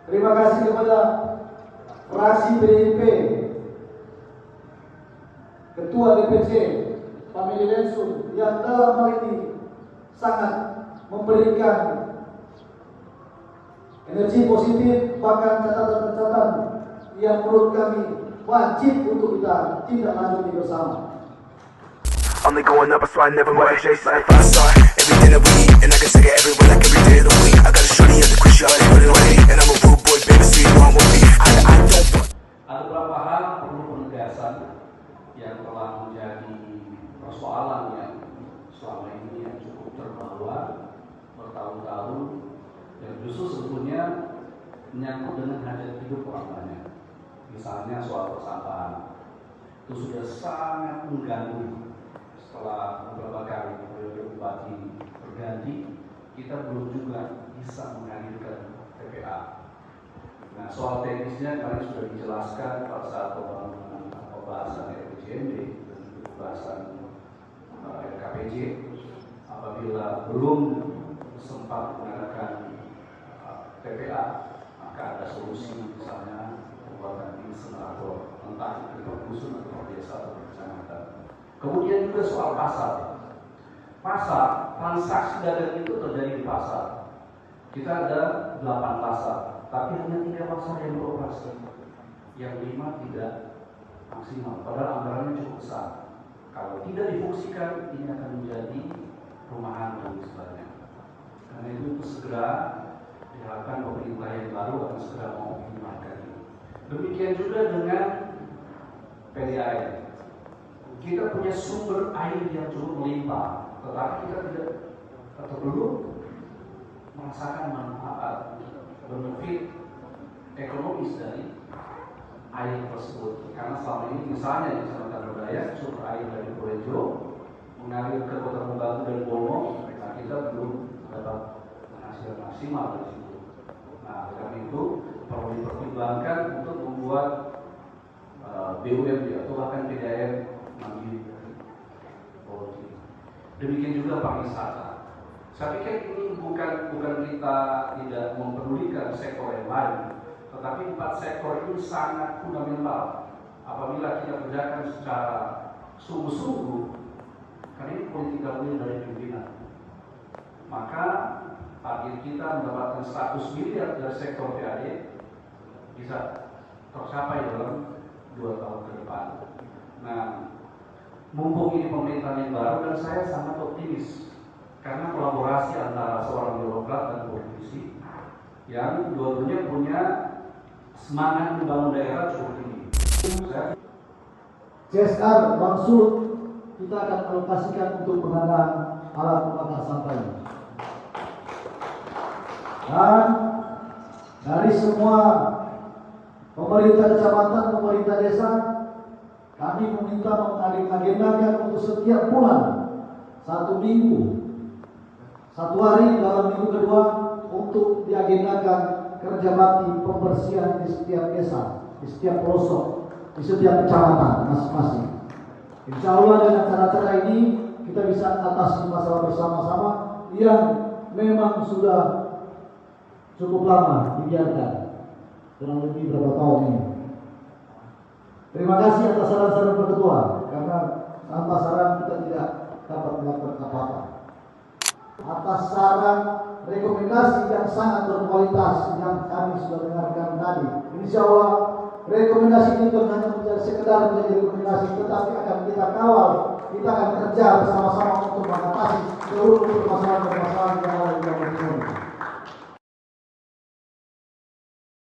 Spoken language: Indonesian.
Terima kasih kepada fraksi PDIP, Ketua DPC, Pak Meli Lensun, yang dalam hal ini sangat memberikan energi positif, bahkan catatan-catatan yang menurut kami wajib untuk kita tindak lanjuti bersama. Only going up, so I never want to chase like 5-star. Every dinner we eat, and I can take it everywhere like every day of the week. I got a shorty at the crib, she already put it away, and I'm a rude boy, baby, so you know I'm with me. I don't. Ada beberapa hal perlu penegasan yang telah menjadi persoalan yang selama ini yang cukup terbawa bertahun-tahun dan justru sebetulnya menyangkut dengan hajat hidup orang banyak. Misalnya soal persampahan itu sudah sangat mengganggu. Setelah beberapa kali periode bupati berganti, kita belum juga bisa menghadirkan TPA. Nah, soal teknisnya kemarin sudah dijelaskan pada saat pembahasan RPJMD dan pembahasan RKPJ. Apabila belum sempat mengadakan TPA, maka ada solusi, misalnya pembuatan insenerator, entah itu dusun atau desa atau kecamatan. Kemudian juga soal pasar. Pasar, transaksi dagang itu terjadi di pasar. Kita ada 8 pasar, tapi hanya 3 pasar yang beroperasi. Yang 5 tidak maksimal, padahal anggarannya cukup besar. Kalau tidak difungsikan, ini akan menjadi rumahan bagi sebanyak. Karena itu segera diharapkan pemerintah yang baru akan segera mengoptimalkan ini. Demikian juga dengan PDAM. Kita punya sumber air yang cukup melimpah, tetapi kita tidak atau belum merasakan manfaat benefit ekonomis dari air tersebut. Karena selama ini misalnya di Kecamatan Berdaya, sumber air dari Purworejo mengalir ke Kota Membagu dan Bono, nah kita belum dapat menghasilkan maksimal dari situ. Nah, karena itu perlu dipertimbangkan untuk membuat BUMD atau bahkan PDAM mandiri. Demikian juga pariwisata. Saya pikir ini bukan kita tidak mempedulikan sektor yang lain, tetapi 4 sektor ini sangat fundamental. Apabila kita kerjakan secara sungguh-sungguh, karena ini politik gabungan dari pimpinan, maka target kita mendapatkan 100 miliar dari sektor PAD bisa tercapai dalam 2 tahun ke depan. Nah, mumpung ini pemerintahan yang baru, dan saya sangat optimis karena kolaborasi antara seorang birokrat dan politisi yang dua-duanya punya semangat membangun daerah cukup tinggi. CSR Bang Sulut kita akan alokasikan untuk pengadaan alat pembakar sampah. Dan dari semua pemerintah kecamatan, pemerintah desa, kami meminta mengagendakan untuk setiap bulan, 1 minggu, 1 hari dalam minggu kedua untuk diagendakan kerja bakti pembersihan di setiap desa, di setiap pelosok, di setiap kecamatan masing-masing. Insya Allah dengan cara-cara ini kita bisa atasi masalah bersama-sama yang memang sudah cukup lama dibiarkan, kurang lebih berapa tahun ini. Terima kasih atas saran-saran Pak Ketua, karena tanpa saran kita tidak dapat melakukan apa-apa. Atas saran rekomendasi yang sangat berkualitas yang kami sudah dengarkan tadi, insya Allah rekomendasi ini bukan hanya menjadi sekedar menjadi rekomendasi, tetapi akan kita kawal, kita akan kerja bersama-sama untuk mengatasi seluruh permasalahan-permasalahan yang